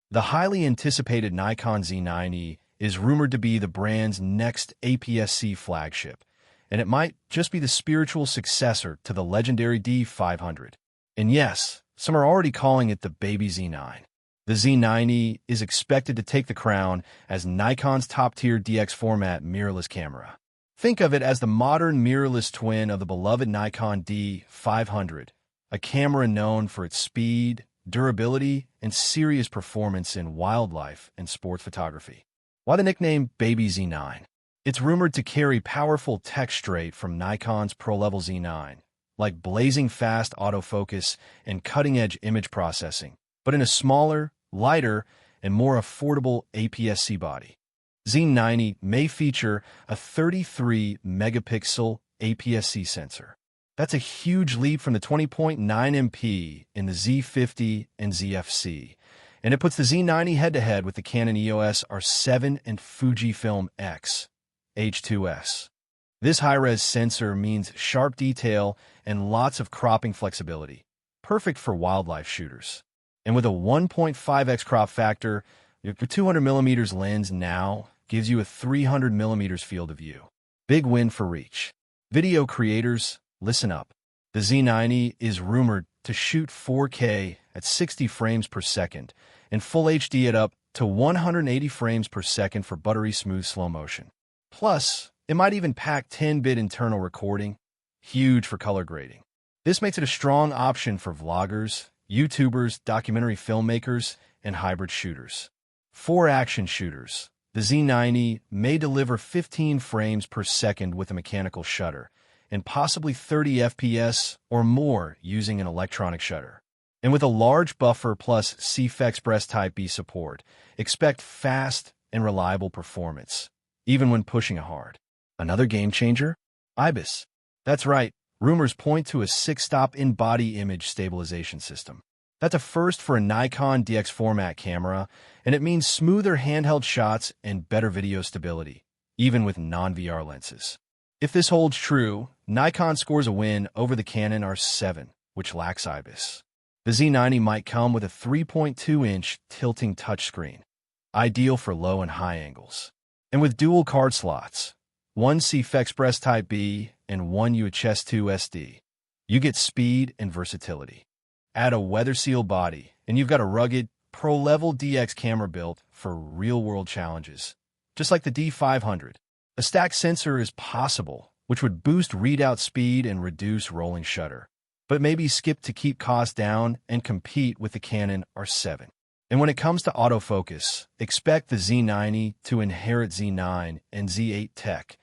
The highly anticipated Nikon Z90 is rumored to be the brand's next APS-C flagship, and it might just be the spiritual successor to the legendary D500. And yes, some are already calling it the baby Z9. The Z90 is expected to take the crown as Nikon's top-tier DX format mirrorless camera. Think of it as the modern mirrorless twin of the beloved Nikon D500, a camera known for its speed, durability, and serious performance in wildlife and sports photography. Why the nickname Baby Z9? It's rumored to carry powerful tech straight from Nikon's pro-level Z9, like blazing fast autofocus and cutting-edge image processing, but in a smaller, lighter, and more affordable APS-C body. Z90 may feature a 33-megapixel APS-C sensor. That's a huge leap from the 20.9 MP in the Z50 and Z50, and it puts the Z90 head-to-head with the Canon EOS R7 and Fujifilm X H2S. This high-res sensor means sharp detail and lots of cropping flexibility, perfect for wildlife shooters. And with a 1.5x crop factor, your 200mm lens now gives you a 300mm field of view. Big win for reach. Video creators, listen up. The Z90 is rumored to shoot 4K at 60 frames per second and Full HD at up to 180 frames per second for buttery smooth slow motion. Plus, it might even pack 10-bit internal recording, huge for color grading. This makes it a strong option for vloggers, YouTubers, documentary filmmakers, and hybrid shooters. For action shooters, the Z90 may deliver 15 frames per second with a mechanical shutter, and possibly 30 FPS or more using an electronic shutter. And with a large buffer plus CF Express Type B support, expect fast and reliable performance, even when pushing it hard. Another game changer? IBIS. That's right, rumors point to a 6-stop in-body image stabilization system. That's a first for a Nikon DX format camera, and it means smoother handheld shots and better video stability, even with non-VR lenses. If this holds true, Nikon scores a win over the Canon R7, which lacks IBIS. The Z90 might come with a 3.2-inch tilting touchscreen, ideal for low and high angles. And with dual card slots, one CF Express Type B and one UHS 2 SD, you get speed and versatility. Add a weather-sealed body, and you've got a rugged, pro-level DX camera built for real-world challenges, just like the D500. A stacked sensor is possible, which would boost readout speed and reduce rolling shutter, but maybe skip to keep costs down and compete with the Canon R7. And when it comes to autofocus, expect the Z90 to inherit Z9 and Z8 tech,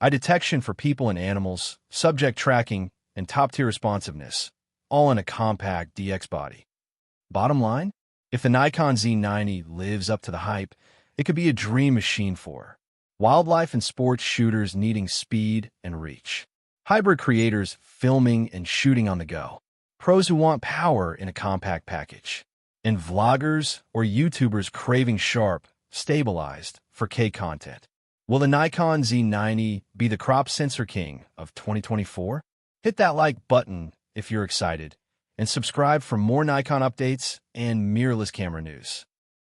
eye detection for people and animals, subject tracking, and top-tier responsiveness, all in a compact DX body. Bottom line, if the Nikon Z90 lives up to the hype, it could be a dream machine for wildlife and sports shooters needing speed and reach, hybrid creators filming and shooting on the go, pros who want power in a compact package, and vloggers or YouTubers craving sharp, stabilized 4K content. Will the Nikon Z90 be the crop sensor king of 2024? Hit that like button if you're excited, and subscribe for more Nikon updates and mirrorless camera news.